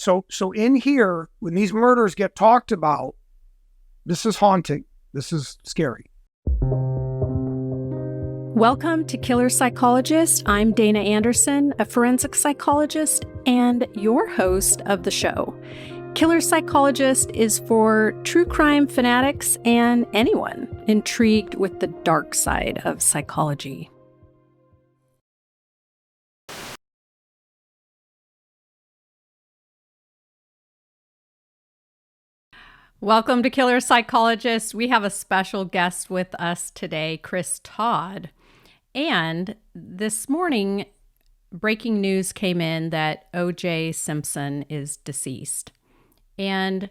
So in here, when these murders get talked about, this is haunting. This is scary. Welcome to Killer Psychologist. I'm Dana Anderson, a forensic psychologist and your host of the show. Killer Psychologist is for true crime fanatics and anyone intrigued with the dark side of psychology. Welcome to Killer Psychologist. We have a special guest with us today, Todd. And this morning, breaking news came in that O.J. Simpson is deceased. And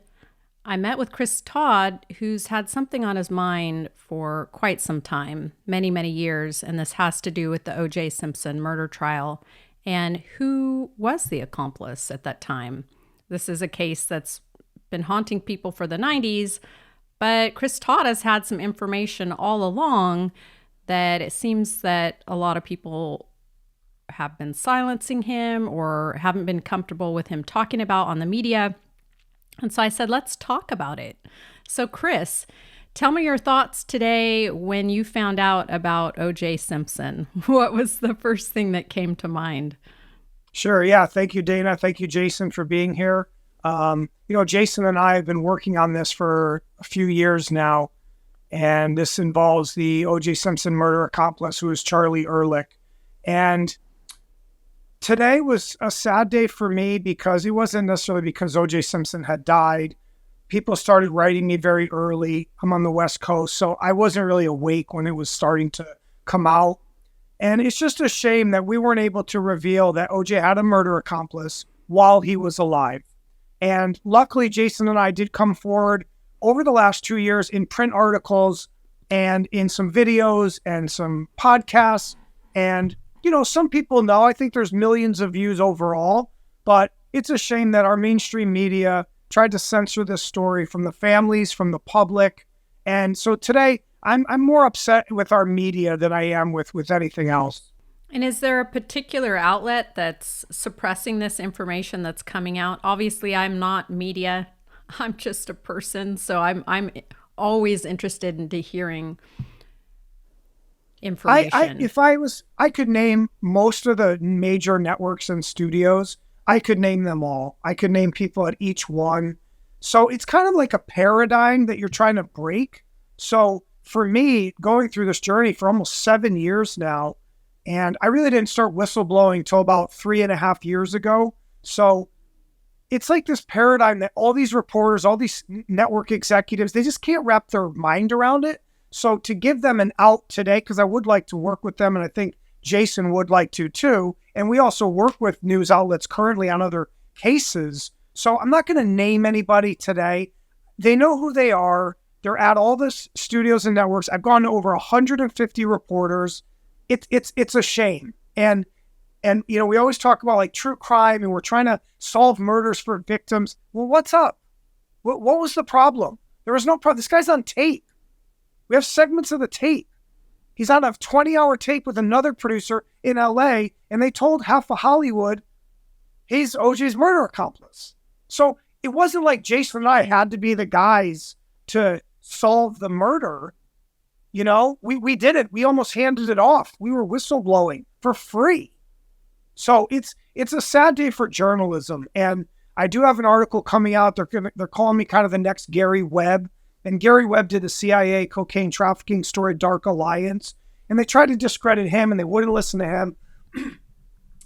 I met with Todd, who's had something on his mind for quite some time, many, many years. And this has to do with the O.J. Simpson murder trial and who was the accomplice at that time. This is a case that's been haunting people for the 90s, but Todd has had some information all along that it seems that a lot of people have been silencing him or haven't been comfortable with him talking about on the media. And so I said, let's talk about it. So tell me your thoughts today when you found out about O.J. Simpson. What was the first thing that came to mind? Sure. Yeah. Thank you, Dana. Thank you, Jason, for being here. Jason and I have been working on this for a few years now, and this involves the O.J. Simpson murder accomplice, who is Charlie Ehrlich. And today was a sad day for me because it wasn't necessarily because O.J. Simpson had died. People started writing me very early. I'm on the West Coast, so I wasn't really awake when it was starting to come out. And it's just a shame that we weren't able to reveal that O.J. had a murder accomplice while he was alive. And luckily, Jason and I did come forward over the last 2 years in print articles and in some videos and some podcasts. And, some people know, I think there's millions of views overall, but it's a shame that our mainstream media tried to censor this story from the families, from the public. And so today, I'm more upset with our media than I am with anything else. And is there a particular outlet that's suppressing this information that's coming out? Obviously, I'm not media. I'm just a person. So I'm always interested in hearing information. I could name most of the major networks and studios. I could name them all. I could name people at each one. So it's kind of like a paradigm that you're trying to break. So for me, going through this journey for almost 7 years now, and I really didn't start whistleblowing till about 3.5 years ago. So it's like this paradigm that all these reporters, all these network executives, they just can't wrap their mind around it. So to give them an out today, because I would like to work with them, and I think Jason would like to too. And we also work with news outlets currently on other cases. So I'm not going to name anybody today. They know who they are. They're at all the studios and networks. I've gone to over 150 reporters. It's a shame. And we always talk about like true crime and we're trying to solve murders for victims. Well, what's up? What was the problem? There was no problem. This guy's on tape. We have segments of the tape. He's on a 20-hour tape with another producer in LA, and they told half of Hollywood he's OJ's murder accomplice. So it wasn't like Jason and I had to be the guys to solve the murder. We did it. We almost handed it off. We were whistleblowing for free. So it's a sad day for journalism. And I do have an article coming out. They're calling me kind of the next Gary Webb. And Gary Webb did the CIA cocaine trafficking story, Dark Alliance. And they tried to discredit him and they wouldn't listen to him.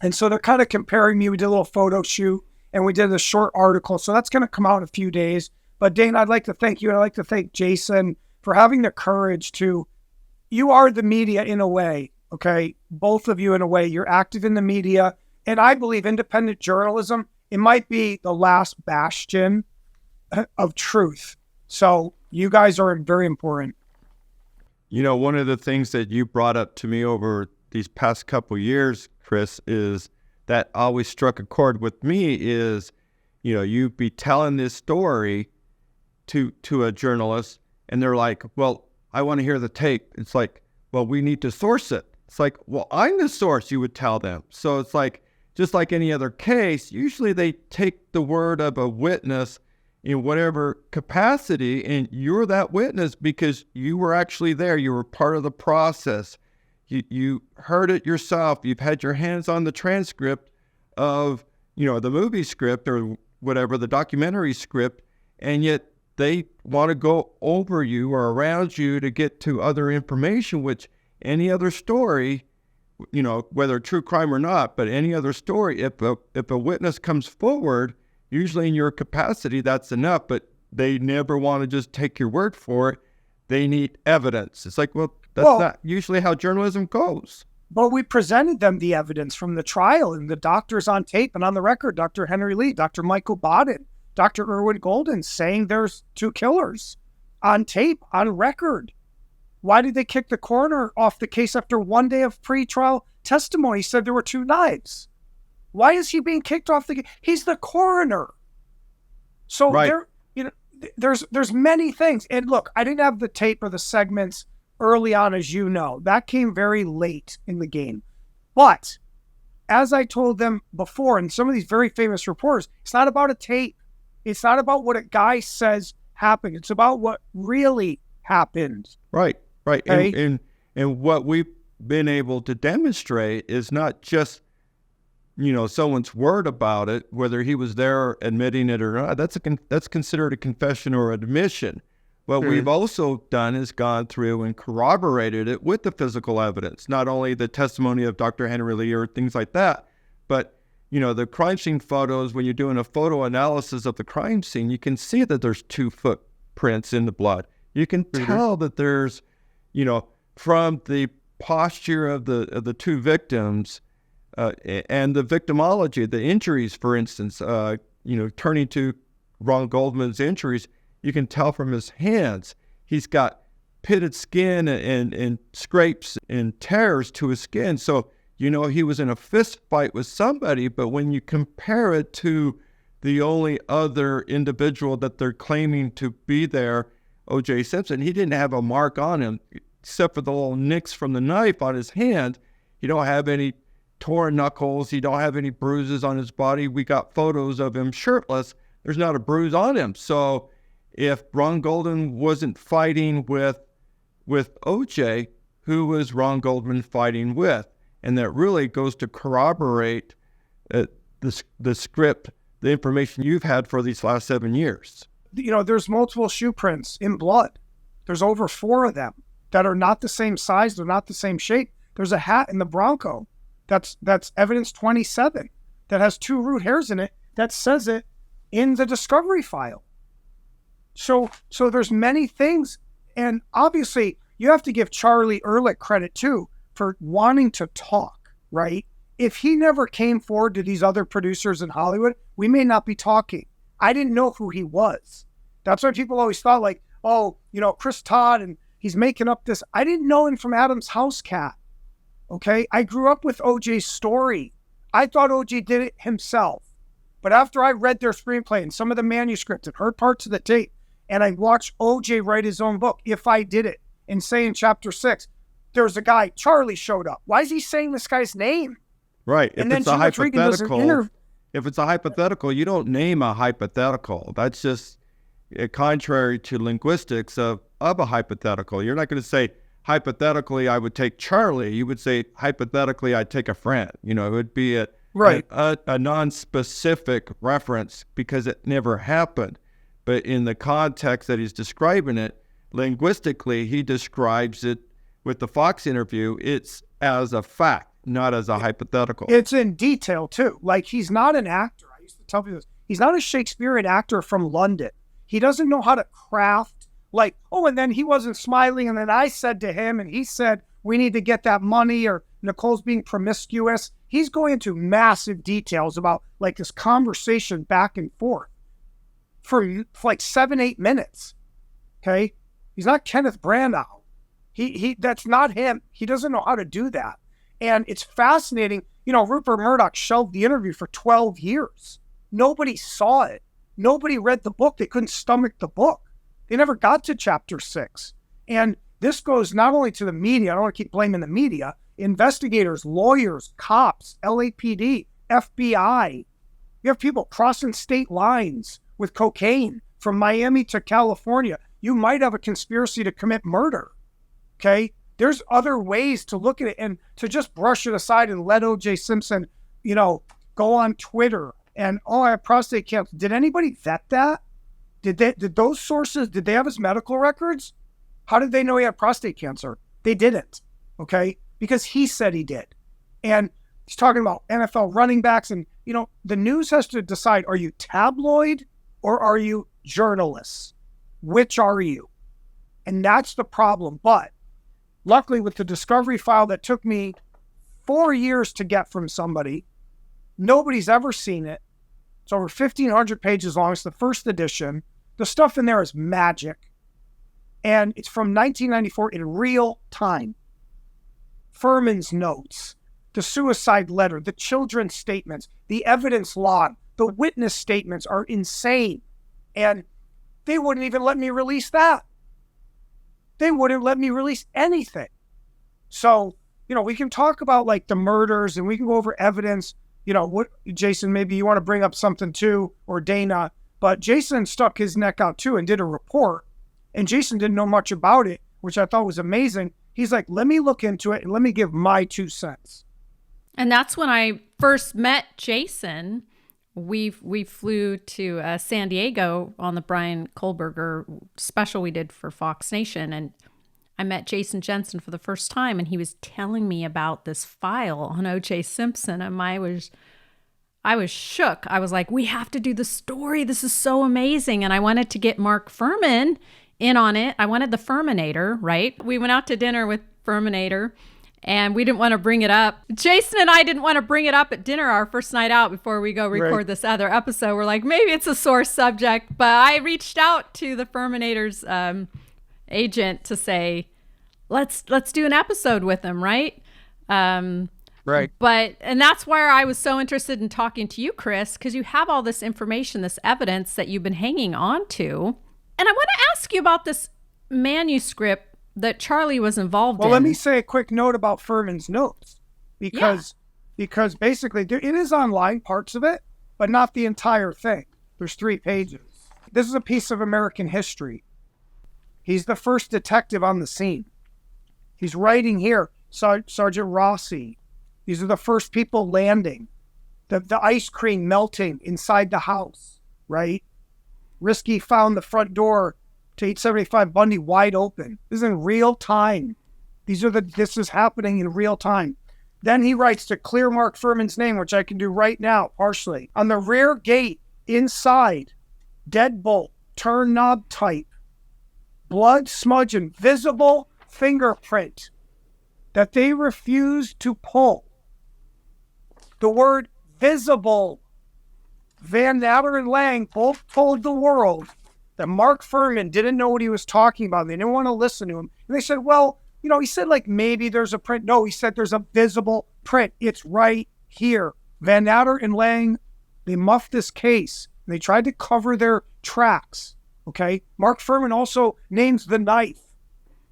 And so they're kind of comparing me. We did a little photo shoot and we did a short article. So that's going to come out in a few days. But Dana, I'd like to thank you. And I'd like to thank Jason for having the courage you are the media in a way, okay? Both of you in a way, you're active in the media. And I believe independent journalism, it might be the last bastion of truth. So you guys are very important. One of the things that you brought up to me over these past couple years, is that always struck a chord with me is, you'd be telling this story to a journalist and they're like, well, I want to hear the tape. It's like, well, we need to source it. It's like, well, I'm the source, you would tell them. So it's like, just like any other case, usually they take the word of a witness in whatever capacity, and you're that witness because you were actually there. You were part of the process. You heard it yourself. You've had your hands on the transcript of, the movie script or whatever, the documentary script, and yet they want to go over you or around you to get to other information, which any other story, whether true crime or not, but any other story, if a witness comes forward, usually in your capacity, that's enough, but they never want to just take your word for it. They need evidence. It's like, that's not usually how journalism goes. But we presented them the evidence from the trial and the doctors on tape and on the record, Dr. Henry Lee, Dr. Michael Baden, Dr. Irwin Golden saying there's 2 killers on tape, on record. Why did they kick the coroner off the case after 1 day of pre-trial testimony? He said there were 2 knives. Why is he being kicked off the case? He's the coroner. So right. there's many things. And look, I didn't have the tape or the segments early on, as you know. That came very late in the game. But as I told them before, and some of these very famous reporters, it's not about a tape. It's not about what a guy says happened. It's about what really happened. Right. Okay? And what we've been able to demonstrate is not just, someone's word about it, whether he was there admitting it or not. That's considered a confession or admission. What we've also done is gone through and corroborated it with the physical evidence, not only the testimony of Dr. Henry Lee or things like that, but, the crime scene photos, when you're doing a photo analysis of the crime scene, you can see that there's 2 footprints in the blood. You can tell that there's, from the posture of the 2 victims and the victimology, the injuries, for instance, turning to Ron Goldman's injuries, you can tell from his hands, he's got pitted skin and scrapes and tears to his skin. So, he was in a fist fight with somebody, but when you compare it to the only other individual that they're claiming to be there, O.J. Simpson, he didn't have a mark on him except for the little nicks from the knife on his hand. You don't have any torn knuckles. You don't have any bruises on his body. We got photos of him shirtless. There's not a bruise on him. So if Ron Goldman wasn't fighting with O.J., who was Ron Goldman fighting with? And that really goes to corroborate the script, the information you've had for these last 7 years. There's multiple shoe prints in blood. There's over 4 of them that are not the same size. They're not the same shape. There's a hat in the Bronco that's evidence 27 that has 2 root hairs in it that says it in the discovery file. So there's many things, and obviously you have to give Charlie Ehrlich credit too for wanting to talk, right? If he never came forward to these other producers in Hollywood, we may not be talking. I didn't know who he was. That's why people always thought like, Chris Todd, and he's making up this. I didn't know him from Adam's House Cat, okay? I grew up with OJ's story. I thought OJ did it himself. But after I read their screenplay and some of the manuscripts and heard parts of the tape, and I watched OJ write his own book, If I Did It, and say in chapter 6, there's a guy, Charlie showed up. Why is he saying this guy's name? Right. And if it's a hypothetical, you don't name a hypothetical. That's just contrary to linguistics of a hypothetical. You're not going to say, hypothetically, I would take Charlie. You would say, hypothetically, I'd take a friend. It would be a non-specific reference because it never happened. But in the context that he's describing it, linguistically, he describes it with the Fox interview, it's as a fact, not as a hypothetical. It's in detail, too. Like, he's not an actor. I used to tell people this. He's not a Shakespearean actor from London. He doesn't know how to craft, like, and then he wasn't smiling, and then I said to him, and he said, we need to get that money, or Nicole's being promiscuous. He's going into massive details about, like, this conversation back and forth for like 7-8 minutes, okay? He's not Kenneth Branagh. He that's not him. He doesn't know how to do that. And it's fascinating. Rupert Murdoch shelved the interview for 12 years. Nobody saw it. Nobody read the book. They couldn't stomach the book. They never got to chapter 6. And this goes not only to the media. I don't want to keep blaming the media. Investigators, lawyers, cops, LAPD, FBI. You have people crossing state lines with cocaine from Miami to California. You might have a conspiracy to commit murder, okay? There's other ways to look at it, and to just brush it aside and let O.J. Simpson, go on Twitter and, I have prostate cancer. Did anybody vet that? Did those sources, did they have his medical records? How did they know he had prostate cancer? They didn't, okay? Because he said he did. And he's talking about NFL running backs, and, the news has to decide, are you tabloid or are you journalists? Which are you? And that's the problem. But luckily, with the discovery file that took me 4 years to get from somebody, nobody's ever seen it. It's over 1,500 pages long. It's the first edition. The stuff in there is magic. And it's from 1994 in real time. Fuhrman's notes, the suicide letter, the children's statements, the evidence log, the witness statements are insane. And they wouldn't even let me release that. They wouldn't let me release anything. So, we can talk about like the murders and we can go over evidence. What, Jason, maybe you want to bring up something too, or Dana, but Jason stuck his neck out too and did a report, and Jason didn't know much about it, which I thought was amazing. He's like, let me look into it and let me give my 2 cents. And that's when I first met Jason. We flew to San Diego on the Brian Kohlberger special we did for Fox Nation, and I met Jason Jensen for the first time, and he was telling me about this file on O.J. Simpson, and I was shook. I was like, we have to do the story. This is so amazing. And I wanted to get Mark Fuhrman in on it. I wanted the Fuhrmanator, right? We went out to dinner with Fuhrmanator, and we didn't want to bring it up. Jason and I didn't want to bring it up at dinner our first night out before we go record this other episode. We're like, maybe it's a sore subject. But I reached out to the Fuhrmanator's agent to say, let's do an episode with him, right? Right. And that's where I was so interested in talking to you, Chris, because you have all this information, this evidence that you've been hanging on to. And I want to ask you about this manuscript that Charlie was involved in. Well, let me say a quick note about Fuhrman's notes, because basically it is online, parts of it, but not the entire thing. There's 3 pages. This is a piece of American history. He's the first detective on the scene. He's writing here, Sergeant Rossi. These are the first people landing. The ice cream melting inside the house, right? Risky found the front door to 875 Bundy wide open. This is in real time. This is happening in real time. Then he writes to clear Mark Fuhrman's name, which I can do right now, partially. On the rear gate, inside, deadbolt, turn knob type, blood smudge and visible fingerprint that they refused to pull. The word visible. Van Natter and Lang both told the world that Mark Fuhrman didn't know what he was talking about. They didn't want to listen to him. And they said, well, he said like maybe there's a print. No, he said there's a visible print. It's right here. Van Natter and Lang, they muffed this case. They tried to cover their tracks. Okay. Mark Fuhrman also names the knife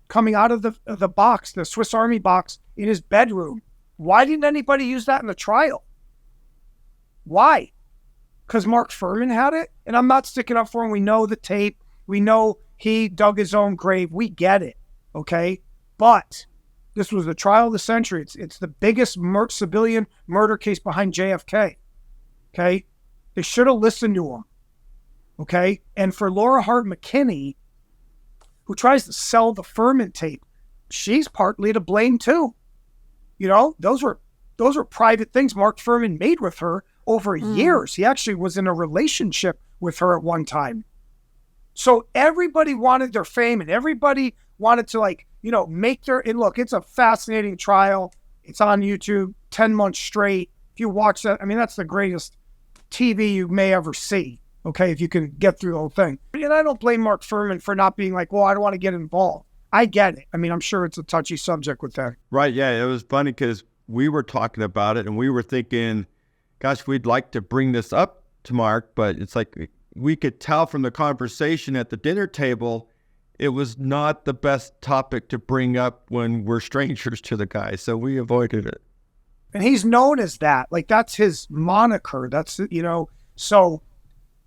coming out of the box, the Swiss Army box in his bedroom. Why didn't anybody use that in the trial? Why? Because Mark Fuhrman had it? And I'm not sticking up for him. We know the tape. We know he dug his own grave. We get it. Okay. But this was the trial of the century. It's the biggest civilian murder case behind JFK. Okay. They should have listened to him. Okay. And for Laura Hart McKinney, who tries to sell the Fuhrman tape, she's partly to blame too. Those were private things Mark Fuhrman made with her over years. He actually was in a relationship with her at one time. So everybody wanted their fame, and everybody wanted to make and look, it's a fascinating trial. It's on YouTube, 10 months straight. If you watch that, that's the greatest TV you may ever see. Okay, if you can get through the whole thing. And I don't blame Mark Fuhrman for not being like, well, I don't want to get involved. I get it. I'm sure it's a touchy subject with that. Right, yeah, it was funny because we were talking about it and we were thinking, gosh, we'd like to bring this up to Mark, but it's like we could tell from the conversation at the dinner table, it was not the best topic to bring up when we're strangers to the guy, so we avoided it. And he's known as that. Like, that's his moniker. That's, so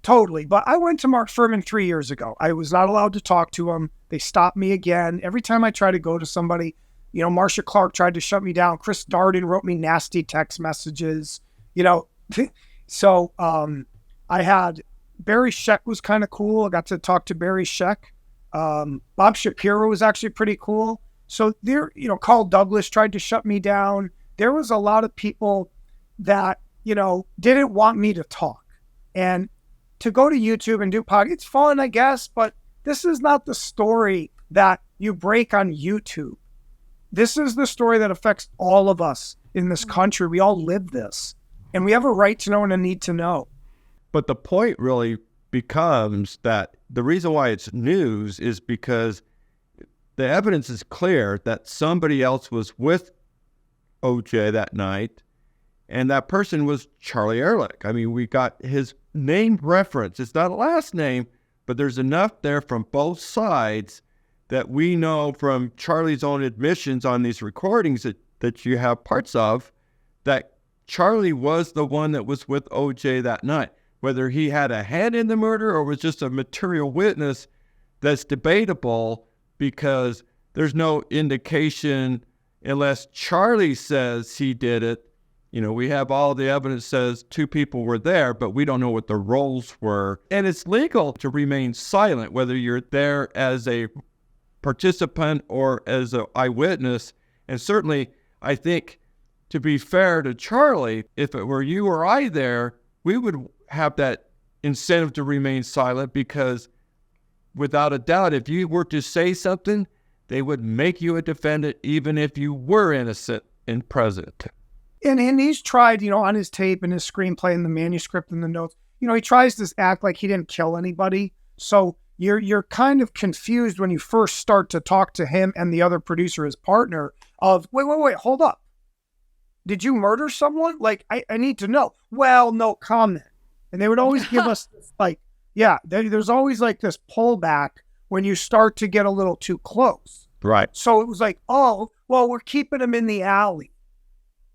totally. But I went to Mark Fuhrman 3 years ago. I was not allowed to talk to him. They stopped me again. Every time I try to go to somebody, Marcia Clark tried to shut me down. Chris Darden wrote me nasty text messages, So I had Barry Scheck was kind of cool. I got to talk to Barry Scheck. Bob Shapiro was actually pretty cool. So there, Carl Douglas tried to shut me down. There was a lot of people that, didn't want me to talk. And to go to YouTube and do podcast, it's fun, I guess, but this is not the story that you break on YouTube. This is the story that affects all of us in this country. We all live this, and we have a right to know and a need to know. But the point really becomes that the reason why it's news is because the evidence is clear that somebody else was with OJ that night, and that person was Charlie Ehrlich. I mean, we got his name reference. It's not a last name, but there's enough there from both sides that we know from Charlie's own admissions on these recordings that you have parts of, that Charlie was the one that was with OJ that night. Whether he had a hand in the murder or was just a material witness, that's debatable, because there's no indication unless Charlie says he did it. We have all the evidence says two people were there, but we don't know what the roles were. And it's legal to remain silent, whether you're there as a participant or as an eyewitness. And certainly, I think, to be fair to Charlie, if it were you or I there, we would have that incentive to remain silent, because without a doubt, if you were to say something, they would make you a defendant even if you were innocent and present. And he's tried, on his tape and his screenplay and the manuscript and the notes, he tries to act like he didn't kill anybody. So you're kind of confused when you first start to talk to him and the other producer, his partner, of, wait, hold up. Did you murder someone? Like, I need to know. Well, no comment. And they would always give us this, there's always like this pullback when you start to get a little too close. Right. So it was like, oh, well, we're keeping him in the alley.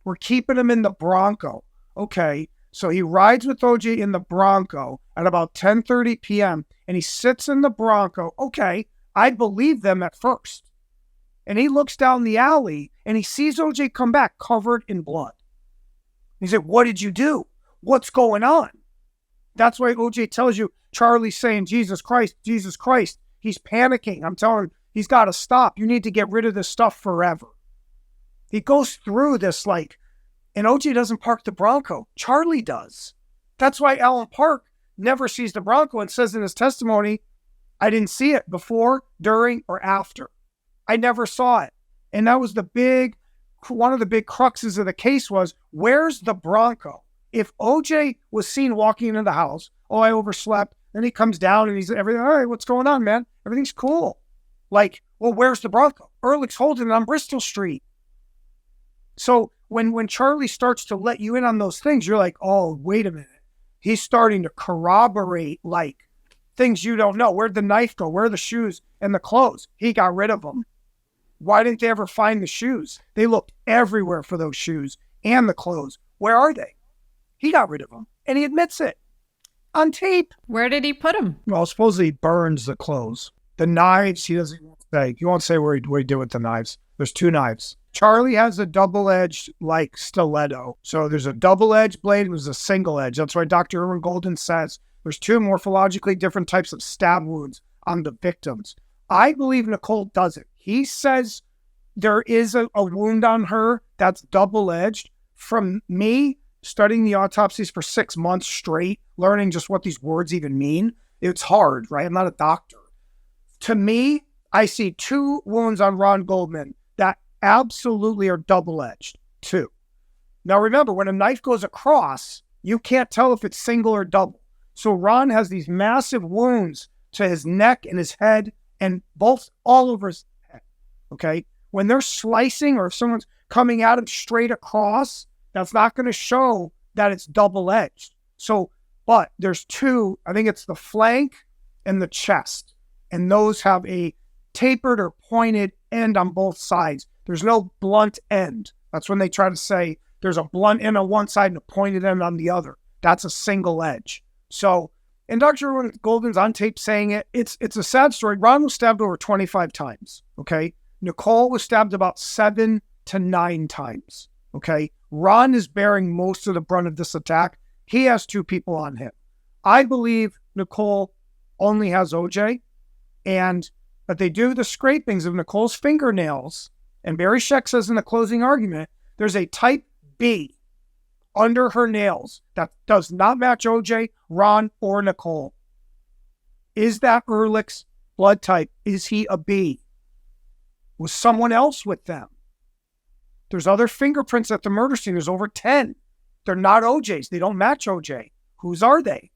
We're keeping him in the Bronco. Okay. So he rides with OJ in the Bronco at about 10:30 p.m. and he sits in the Bronco. Okay. I believe them at first. And he looks down the alley and he sees OJ come back covered in blood. He said, what did you do? What's going on? That's why OJ tells you, Charlie's saying, Jesus Christ, Jesus Christ. He's panicking. I'm telling him, he's got to stop. You need to get rid of this stuff forever. He goes through this and OJ doesn't park the Bronco. Charlie does. That's why Alan Park never sees the Bronco and says in his testimony, I didn't see it before, during, or after. I never saw it. And that was one of the big cruxes of the case was, where's the Bronco? If OJ was seen walking into the house, I overslept, then he comes down and he's everything, all right, what's going on, man? Everything's cool. Where's the Bronco? Ehrlich's holding it on Bristol Street. So when Charlie starts to let you in on those things, you're like, oh, wait a minute. He's starting to corroborate things you don't know. Where'd the knife go? Where are the shoes and the clothes? He got rid of them. Why didn't they ever find the shoes? They looked everywhere for those shoes and the clothes. Where are they? He got rid of them, and he admits it on tape. Where did he put them? Well, supposedly he burns the clothes. The knives, he doesn't say. He won't say where he did with the knives. There's two knives. Charlie has a double-edged, stiletto. So there's a double-edged blade and there's a single edge. That's why Dr. Irwin Golden says there's two morphologically different types of stab wounds on the victims. I believe Nicole doesn't. He says there is a wound on her that's double-edged. From me studying the autopsies for 6 months straight, learning just what these words even mean, it's hard, right? I'm not a doctor. To me, I see two wounds on Ron Goldman that absolutely are double-edged. Two. Now remember, when a knife goes across, you can't tell if it's single or double. So Ron has these massive wounds to his neck and his head and both all over his head. Okay? When they're slicing or if someone's coming at him straight across, that's not going to show that it's double-edged. So, but there's two, I think it's the flank and the chest. And those have a tapered or pointed end on both sides. There's no blunt end. That's when they try to say There's a blunt end on one side and a pointed end on the other. That's a single edge. So, and Dr. Goldman's on tape saying it. It's a sad story. Ron was stabbed over 25 times, okay? Nicole was stabbed about 7 to 9 times, okay? Ron is bearing most of the brunt of this attack. He has 2 people on him. I believe Nicole only has OJ, but they do the scrapings of Nicole's fingernails, and Barry Scheck says in the closing argument, there's a type B under her nails that does not match OJ, Ron, or Nicole. Is that Ehrlich's blood type? Is he a B? Was someone else with them? There's other fingerprints at the murder scene. There's over 10. They're not OJ's. They don't match OJ. Whose are they?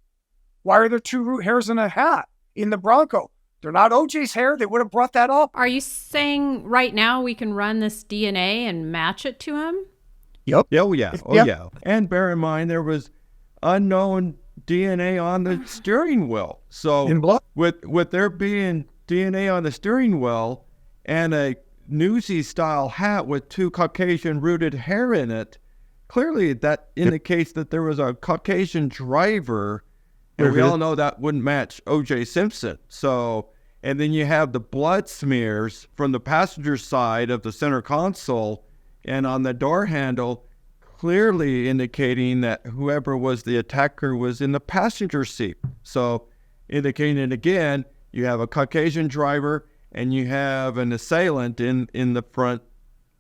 Why are there 2 root hairs in a hat in the Bronco? They're not OJ's hair. They would have brought that up. Are you saying right now we can run this DNA and match it to him? Yep. Oh, yeah. Yeah. And bear in mind, there was unknown DNA on the steering wheel. So in blood? With there being DNA on the steering wheel and a newsy-style hat with 2 Caucasian-rooted hair in it, clearly that indicates that there was a Caucasian driver, and we all know that wouldn't match O.J. Simpson. So, and then you have the blood smears from the passenger side of the center console and on the door handle, clearly indicating that whoever was the attacker was in the passenger seat. So, indicating again, you have a Caucasian driver and you have an assailant in the front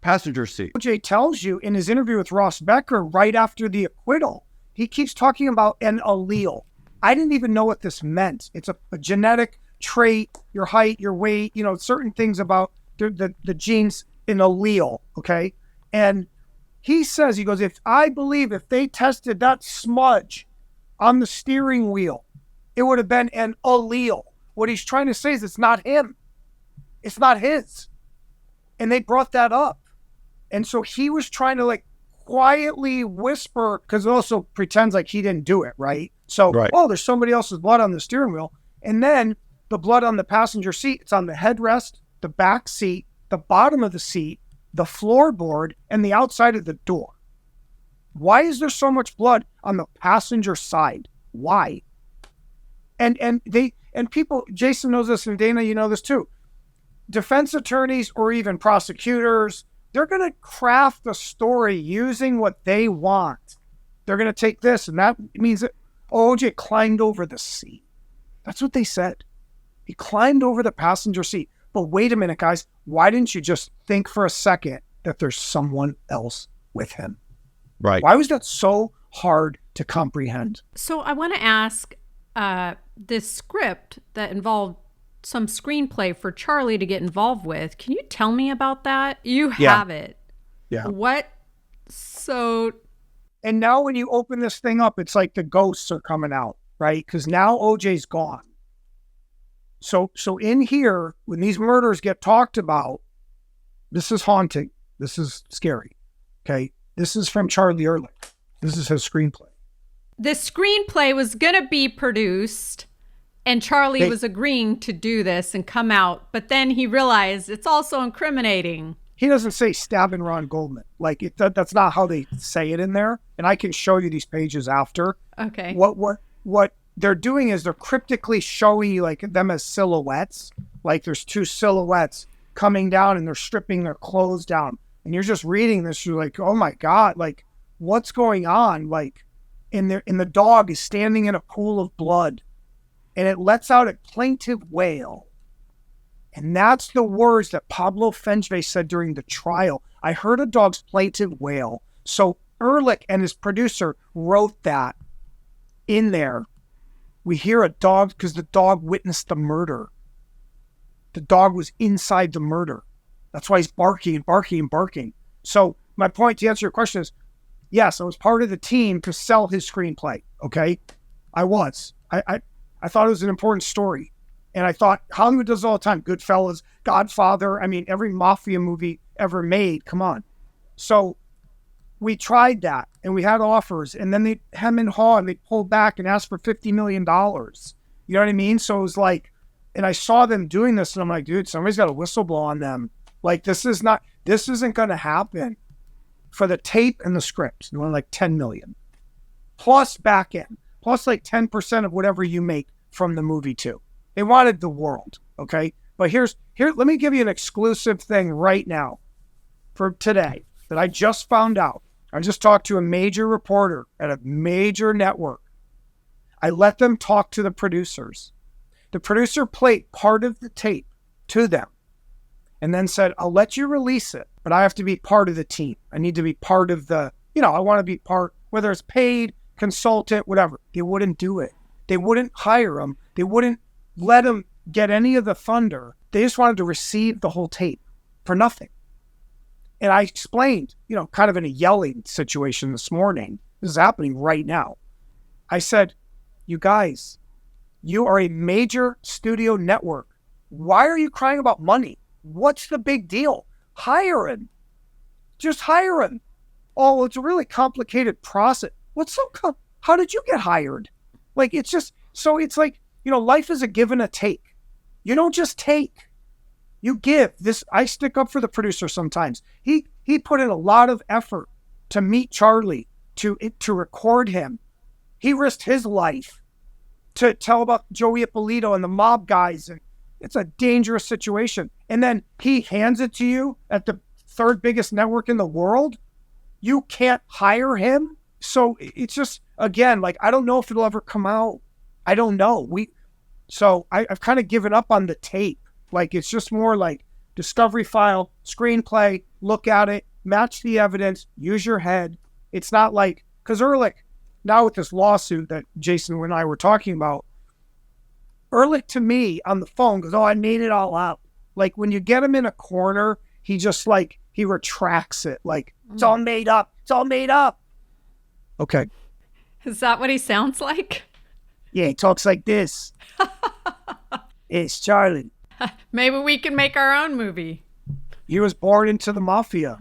passenger seat. OJ tells you in his interview with Ross Becker right after the acquittal, he keeps talking about an allele. I didn't even know what this meant. It's a genetic trait, your height, your weight, certain things about the genes, an allele, okay? And he says, he goes, if they tested that smudge on the steering wheel, it would have been an allele. What he's trying to say is it's not him. It's not his. And they brought that up. And so he was trying to quietly whisper, because it also pretends like he didn't do it, right? So, right. Oh, there's somebody else's blood on the steering wheel. And then the blood on the passenger seat, it's on the headrest, the back seat, the bottom of the seat, the floorboard, and the outside of the door. Why is there so much blood on the passenger side? Why? And people, Jason knows this, and Dana, you know this too. Defense attorneys or even prosecutors, they're going to craft a story using what they want. They're going to take this, and that means that OJ climbed over the seat. That's what they said. He climbed over the passenger seat. But wait a minute, guys. Why didn't you just think for a second that there's someone else with him? Right. Why was that so hard to comprehend? So I want to ask, this script that involved some screenplay for Charlie to get involved with. Can you tell me about that? You have it. Yeah. What? So. And now when you open this thing up, it's like the ghosts are coming out, right? Because now OJ's gone. So in here, when these murders get talked about, this is haunting. This is scary. Okay. This is from Charlie Ehrlich. This is his screenplay. The screenplay was going to be produced and Charlie was agreeing to do this and come out, but then he realized it's also incriminating. He doesn't say stabbing Ron Goldman. That's not how they say it in there. And I can show you these pages after. Okay. What they're doing is they're cryptically showing you them as silhouettes. There's 2 silhouettes coming down and they're stripping their clothes down. And you're just reading this, you're like, oh my God, what's going on? And the dog is standing in a pool of blood and it lets out a plaintive wail. And that's the words that Pablo Fenjve said during the trial. I heard a dog's plaintive wail. So Ehrlich and his producer wrote that in there. We hear a dog because the dog witnessed the murder. The dog was inside the murder. That's why he's barking and barking and barking. So my point to answer your question is, yes, I was part of the team to sell his screenplay. Okay, I was. I thought it was an important story, and I thought Hollywood does it all the time. Goodfellas, Godfather. I mean, every mafia movie ever made. Come on. So we tried that, and we had offers, and then they hem and haw, and they pulled back and asked for $50 million. You know what I mean? So it was and I saw them doing this, and I'm like, dude, somebody's got a whistle blow on them. This isn't going to happen. for the tape and the scripts. They wanted like 10 million. Plus back end. Plus like 10% of whatever you make from the movie too. They wanted the world, okay? But here, let me give you an exclusive thing right now for today that I just found out. I just talked to a major reporter at a major network. I let them talk to the producers. The producer played part of the tape to them and then said, I'll let you release it, but I have to be part of the team. I need to be part of the, I want to be part, whether it's paid, consultant, whatever. They wouldn't do it. They wouldn't hire him. They wouldn't let him get any of the thunder. They just wanted to receive the whole tape for nothing. And I explained, kind of in a yelling situation this morning. This is happening right now. I said, you guys, you are a major studio network. Why are you crying about money? What's the big deal? Hire him. Just hire him. Oh, it's a really complicated process. What's so how did you get hired? Like, it's just, so it's like, life is a give and a take. You don't just take. You give. This, I stick up for the producer sometimes. He put in a lot of effort to meet Charlie, to record him. He risked his life to tell about Joey Ippolito and the mob guys. And it's a dangerous situation. And then he hands it to you at the third biggest network in the world. You can't hire him. So it's just, again, like, I don't know if it'll ever come out. I don't know. So I've kind of given up on the tape. Like, it's just more like discovery file, screenplay, look at it, match the evidence, use your head. It's not like, because Ehrlich, now with this lawsuit that Jason and I were talking about, Ehrlich to me on the phone goes, oh, I made it all up. Like, when you get him in a corner, he just like, he retracts it. Like, it's all made up. It's all made up. Okay. Is that what he sounds like? Yeah, he talks like this. It's Charlie. Maybe we can make our own movie. He was born into the mafia,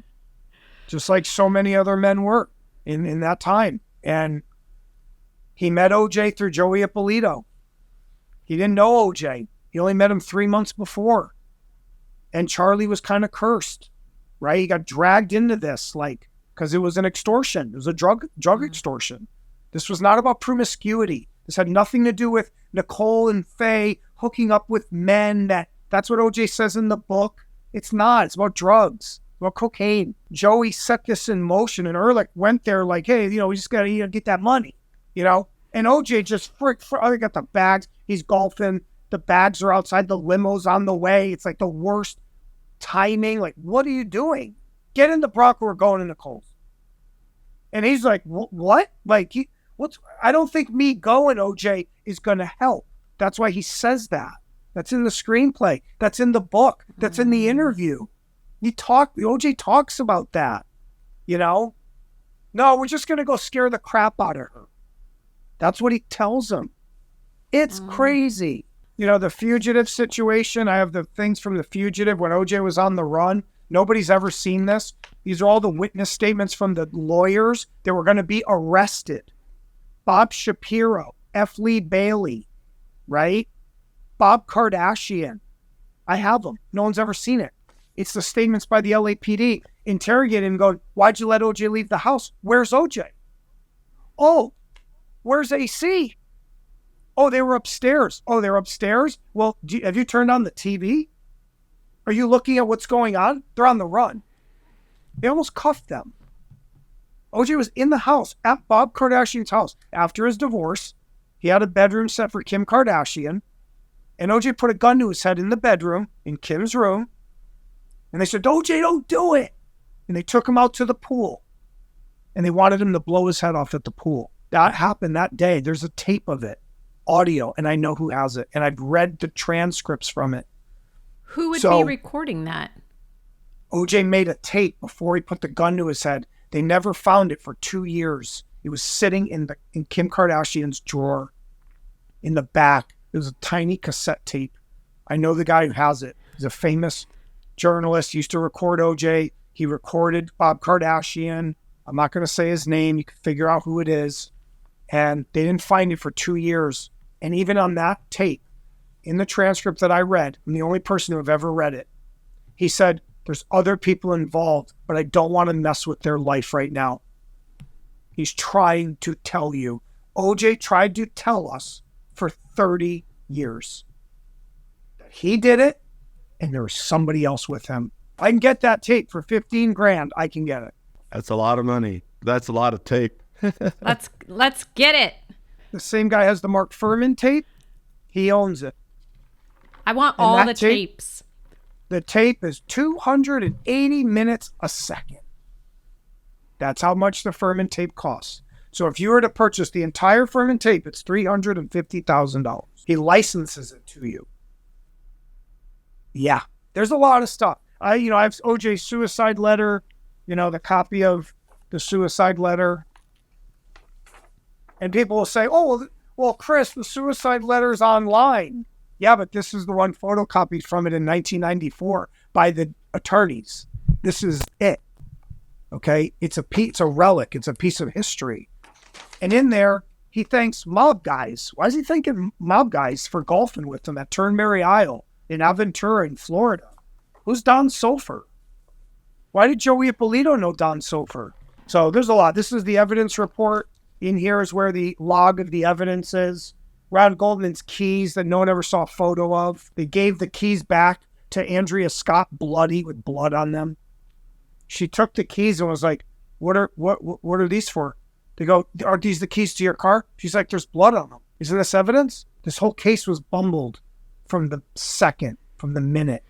just like so many other men were in that time. And he met OJ through Joey Ippolito. He didn't know OJ. He only met him 3 months before. And Charlie was kind of cursed, right? He got dragged into this, like, because it was an extortion. It was a drug extortion. This was not about promiscuity. This had nothing to do with Nicole and Faye hooking up with men. That's what OJ says in the book. It's not. It's about drugs. It's about cocaine. Joey set this in motion, and Ehrlich went there like, hey, we just got to get that money, And OJ just they got the bags. He's golfing. The bags are outside. The limo's on the way. It's like the worst timing. Like, what are you doing? Get in the Bronco. We're going to Nicole's. And he's like, what? Like, I don't think me going, OJ, is going to help. That's why he says that. That's in the screenplay. That's in the book. That's in the interview. OJ talks about that, No, we're just going to go scare the crap out of her. That's what he tells him. It's crazy. The fugitive situation. I have the things from the fugitive when OJ was on the run. Nobody's ever seen this. These are all the witness statements from the lawyers that were going to be arrested. Bob Shapiro, F. Lee Bailey, right? Bob Kardashian. I have them. No one's ever seen it. It's the statements by the LAPD interrogating him going, why'd you let OJ leave the house? Where's OJ? Oh, where's AC? Oh, they were upstairs. Oh, they're upstairs? Well, have you turned on the TV? Are you looking at what's going on? They're on the run. They almost cuffed them. OJ was in the house at Bob Kardashian's house after his divorce. He had a bedroom set for Kim Kardashian. And OJ put a gun to his head in the bedroom, in Kim's room. And they said, OJ, don't do it. And they took him out to the pool. And they wanted him to blow his head off at the pool. That happened that day. There's a tape of it, audio, and I know who has it. And I've read the transcripts from it. Who would be recording that? OJ made a tape before he put the gun to his head. They never found it for 2 years. It was sitting in Kim Kardashian's drawer in the back. It was a tiny cassette tape. I know the guy who has it. He's a famous journalist. He used to record OJ. He recorded Bob Kardashian. I'm not going to say his name. You can figure out who it is. And they didn't find it for 2 years. And even on that tape, in the transcript that I read, I'm the only person who have ever read it. He said, There's other people involved, but I don't want to mess with their life right now. He's trying to tell you. OJ tried to tell us for 30 years that he did it and there was somebody else with him. I can get that tape for 15 grand. I can get it. That's a lot of money. That's a lot of tape. Let's get it. The same guy has the Mark Fuhrman tape. He owns it. I want all the tapes. The tape is 280 minutes a second. That's how much the Fuhrman tape costs. So if you were to purchase the entire Fuhrman tape, it's $350,000. He licenses it to you. Yeah, there's a lot of stuff. I have OJ's suicide letter, the copy of the suicide letter. And people will say, oh, well, Chris, the suicide letter's online. Yeah, but this is the one photocopied from it in 1994 by the attorneys. This is it. Okay? It's a relic. It's a piece of history. And in there, he thanks mob guys. Why is he thanking mob guys for golfing with him at Turnberry Isle in Aventura in Florida? Who's Don Sofer? Why did Joey Ippolito know Don Sofer? So there's a lot. This is the evidence report. In here is where the log of the evidence is. Ron Goldman's keys that no one ever saw a photo of. They gave the keys back to Andrea Scott bloody with blood on them. She took the keys and was like, what are these for? They go, are these the keys to your car? She's like, there's blood on them. Isn't this evidence? This whole case was bumbled from the minute.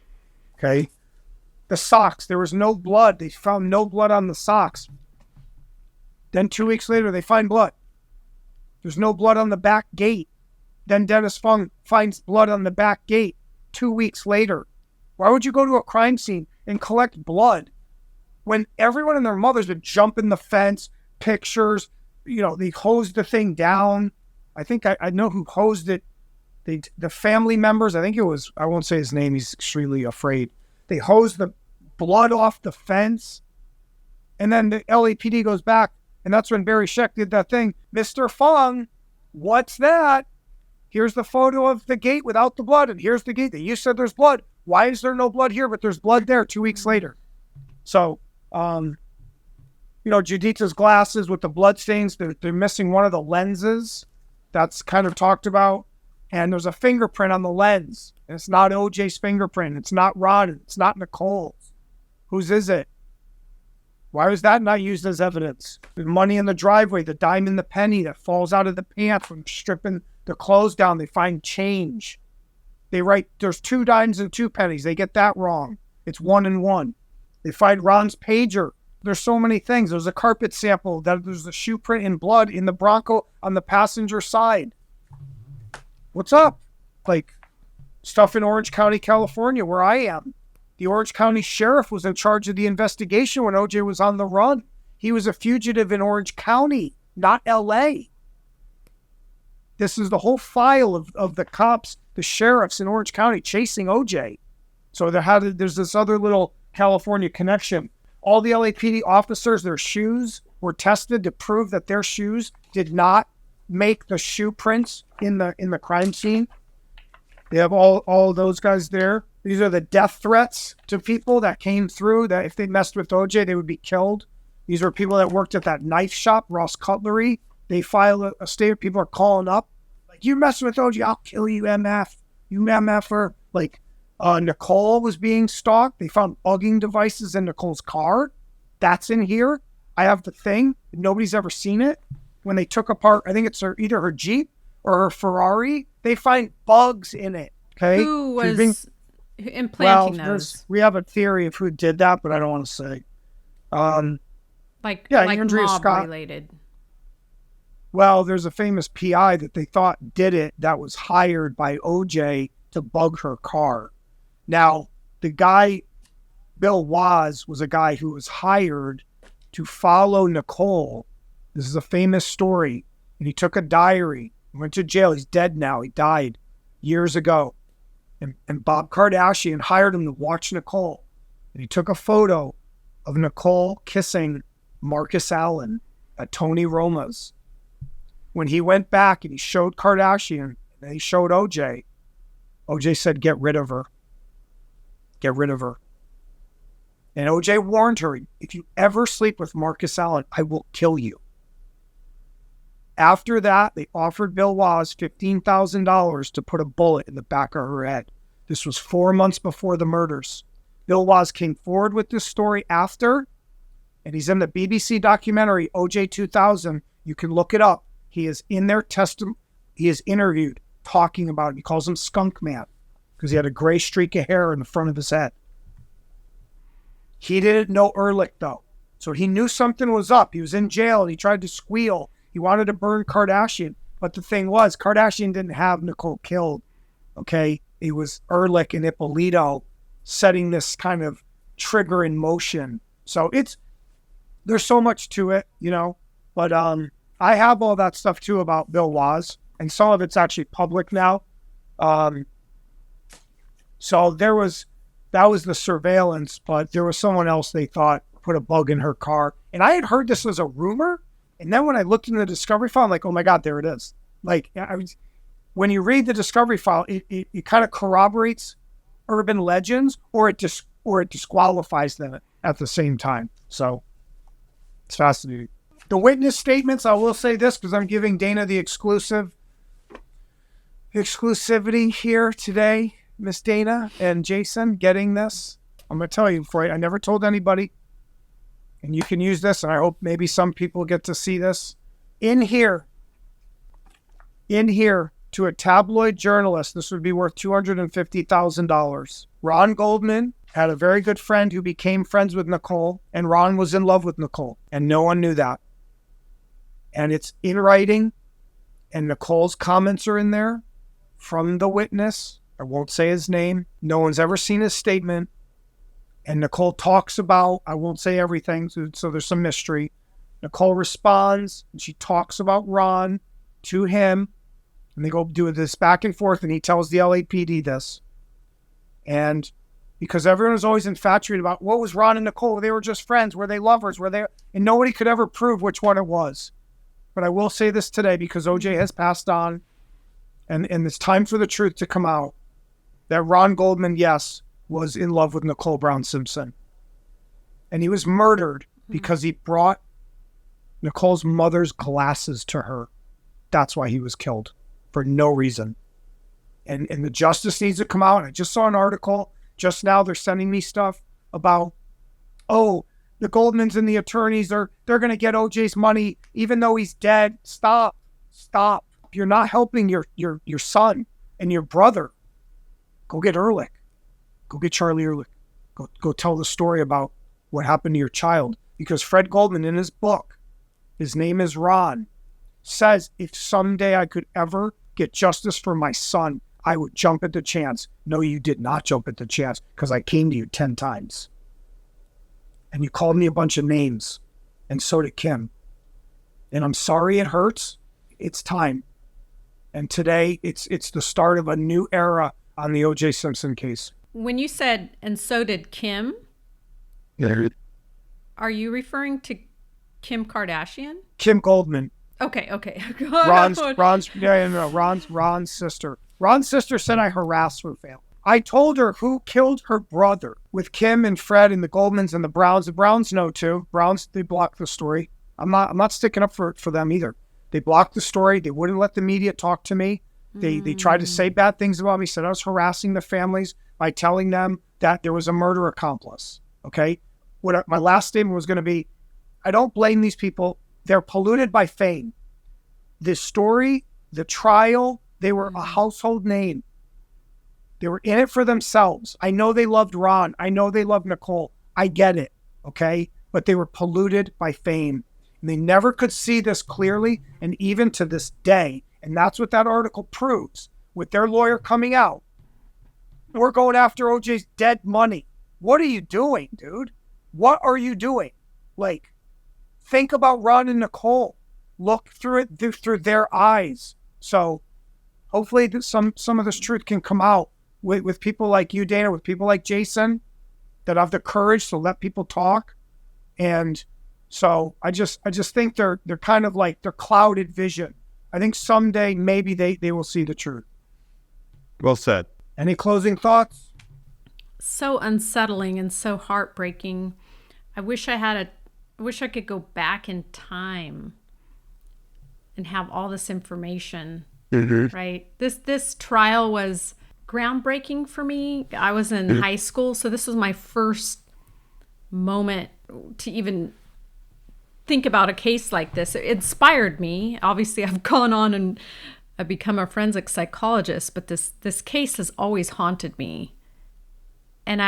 Okay? The socks, there was no blood. They found no blood on the socks. Then 2 weeks later, they find blood. There's no blood on the back gate. Then Dennis Fung finds blood on the back gate 2 weeks later. Why would you go to a crime scene and collect blood when everyone and their mothers would jump in the fence, pictures, they hosed the thing down. I think I know who hosed it. The family members, I think it was, I won't say his name, he's extremely afraid. They hosed the blood off the fence. And then the LAPD goes back. And that's when Barry Scheck did that thing. Mr. Fung, what's that? Here's the photo of the gate without the blood. And here's the gate that you said there's blood. Why is there no blood here, but there's blood there 2 weeks later? So, Judita's glasses with the blood stains, they're missing one of the lenses. That's kind of talked about. And there's a fingerprint on the lens. And it's not OJ's fingerprint. It's not Ron. It's not Nicole's. Whose is it? Why was that not used as evidence? The money in the driveway, the dime and the penny that falls out of the pants from stripping the clothes down. They find change. They write, there's 2 dimes and 2 pennies. They get that wrong. It's 1 and 1. They find Ron's pager. There's so many things. There's a carpet sample. There's a shoe print in blood in the Bronco on the passenger side. What's up? Like stuff in Orange County, California, where I am. The Orange County Sheriff was in charge of the investigation when OJ was on the run. He was a fugitive in Orange County, not LA. This is the whole file of the cops, the sheriffs in Orange County chasing OJ. So there's this other little California connection. All the LAPD officers, their shoes were tested to prove that their shoes did not make the shoe prints in the crime scene. They have all those guys there. These are the death threats to people that came through, that if they messed with OJ, they would be killed. These are people that worked at that knife shop, Ross Cutlery. They file a statement. People are calling up. Like, you mess with OJ, I'll kill you, MF. You MFer. Like, Nicole was being stalked. They found bugging devices in Nicole's car. That's in here. I have the thing. Nobody's ever seen it. When they took apart, I think it's either her Jeep or her Ferrari, they find bugs in it. Okay? Who was implanting those? We have a theory of who did that, but I don't want to say. Like Andrea mob Scott related. Well, there's a famous PI that they thought did it that was hired by OJ to bug her car. Now, the guy, Bill Waz, was a guy who was hired to follow Nicole. This is a famous story. And he took a diary. He went to jail. He's dead now. He died years ago. And Bob Kardashian hired him to watch Nicole. And he took a photo of Nicole kissing Marcus Allen at Tony Roma's. When he went back and he showed Kardashian, and he showed OJ, OJ said, get rid of her. Get rid of her. And OJ warned her, if you ever sleep with Marcus Allen, I will kill you. After that, they offered Bill Waz $15,000 to put a bullet in the back of her head. This was 4 months before the murders. Bill Waz came forward with this story after, and he's in the BBC documentary OJ 2000. You can look it up. He is in their testimony. He is interviewed talking about it. He calls him Skunk Man because he had a gray streak of hair in the front of his head. He didn't know Ehrlich, though. So he knew something was up. He was in jail, and he tried to squeal. He wanted to burn Kardashian. But the thing was, Kardashian didn't have Nicole killed, okay? It was Ehrlich and Ippolito setting this kind of trigger in motion. So there's so much to it, you know? But I have all that stuff, too, about Bill Waz. And some of it's actually public now. So that was the surveillance, but there was someone else they thought put a bug in her car. And I had heard this was a rumor. And then when I looked in the discovery file, I'm like, oh my God, there it is. Like, when you read the discovery file, it kind of corroborates urban legends or it disqualifies them at the same time. So it's fascinating. The witness statements, I will say this because I'm giving Dana the exclusivity here today. Miss Dana and Jason getting this. I'm going to tell you, I never told anybody. And you can use this, and I hope maybe some people get to see this. In here, to a tabloid journalist, this would be worth $250,000. Ron Goldman had a very good friend who became friends with Nicole, and Ron was in love with Nicole, and no one knew that. And it's in writing, and Nicole's comments are in there from the witness. I won't say his name. No one's ever seen his statement. And Nicole talks about, I won't say everything, so there's some mystery. Nicole responds, and she talks about Ron to him. And they go do this back and forth, and he tells the LAPD this. And because everyone was always infatuated about what was Ron and Nicole, they were just friends, were they lovers, and nobody could ever prove which one it was. But I will say this today, because OJ has passed on, and it's time for the truth to come out, that Ron Goldman, yes, was in love with Nicole Brown Simpson. And he was murdered because he brought Nicole's mother's glasses to her. That's why he was killed, for no reason. And the justice needs to come out. And I just saw an article just now. They're sending me stuff about, the Goldmans and the attorneys, they're going to get OJ's money even though he's dead. Stop. You're not helping your son and your brother. Go get Ehrlich. Go get Charlie Ehrlich. Go tell the story about what happened to your child. Because Fred Goldman, in his book, his name is Ron, says if someday I could ever get justice for my son, I would jump at the chance. No, you did not jump at the chance because I came to you 10 times. And you called me a bunch of names. And so did Kim. And I'm sorry it hurts. It's time. And today, it's the start of a new era on the O.J. Simpson case. When you said, and so did Kim, are you referring to Kim Kardashian? Kim Goldman. Okay. Ron's sister. Ron's sister said I harassed her family. I told her who killed her brother with Kim and Fred and the Goldmans and the Browns. The Browns know too. They blocked the story. I'm not sticking up for them either. They blocked the story. They wouldn't let the media talk to me. They tried to say bad things about me, said I was harassing the families by telling them that there was a murder accomplice. Okay? My last statement was going to be, I don't blame these people. They're polluted by fame. This story, the trial, they were a household name. They were in it for themselves. I know they loved Ron. I know they loved Nicole. I get it. Okay? But they were polluted by fame. And they never could see this clearly. And even to this day, and that's what that article proves, with their lawyer coming out, we're going after OJ's dead money. What are you doing, dude? What are you doing? Like, think about Ron and Nicole. Look through it through their eyes. So hopefully some of this truth can come out with people like you, Dana, with people like Jason that have the courage to let people talk. And so I just think they're kind of like they're clouded vision. I think someday maybe they will see the truth. Well said. Any closing thoughts? so unsettling and so heartbreaking. I wish I could go back in time and have all this information. Right? This trial was groundbreaking for me. I was in high school, so this was my first moment to even think about a case like this. It inspired me. Obviously, I've gone on and I've become a forensic psychologist, but this case has always haunted me. And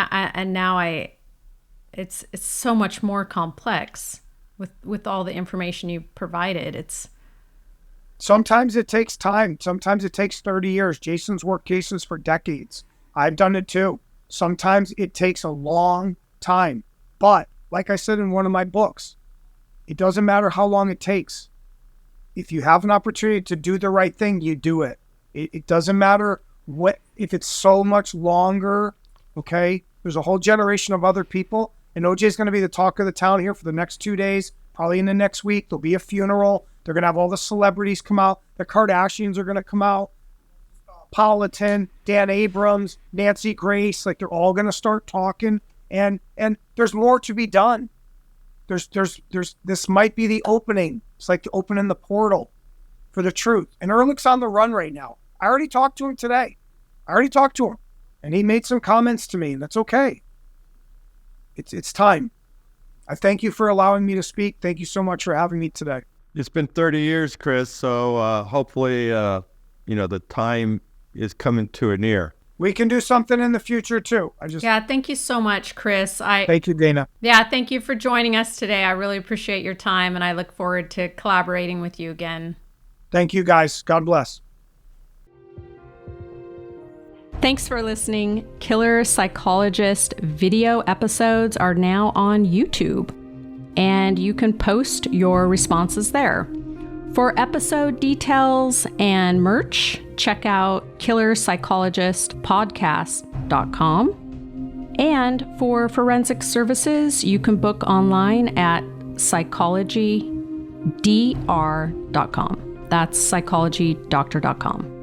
it's so much more complex with all the information you provided. Sometimes it takes time. Sometimes it takes 30 years. Jason's worked cases for decades. I've done it too. Sometimes it takes a long time. But like I said in one of my books, it doesn't matter how long it takes. If you have an opportunity to do the right thing, you do it. It doesn't matter if it's so much longer, okay? There's a whole generation of other people, and OJ's going to be the talk of the town here for the next 2 days. Probably in the next week, there'll be a funeral. They're going to have all the celebrities come out. The Kardashians are going to come out. Politan, Dan Abrams, Nancy Grace, like they're all going to start talking. And there's more to be done. This might be the opening. It's like opening the portal for the truth. And Ehrlich's on the run right now. I already talked to him today. And he made some comments to me, and that's okay. It's time. I thank you for allowing me to speak. Thank you so much for having me today. It's been 30 years, Chris, so hopefully, the time is coming to an ear. We can do something in the future, too. Yeah, thank you so much, Chris. Thank you, Dana. Yeah, thank you for joining us today. I really appreciate your time, and I look forward to collaborating with you again. Thank you, guys. God bless. Thanks for listening. Killer Psychologist video episodes are now on YouTube, and you can post your responses there. For episode details and merch, check out killerpsychologistpodcast.com. And for forensic services, you can book online at psychologydr.com. That's psychologydoctor.com.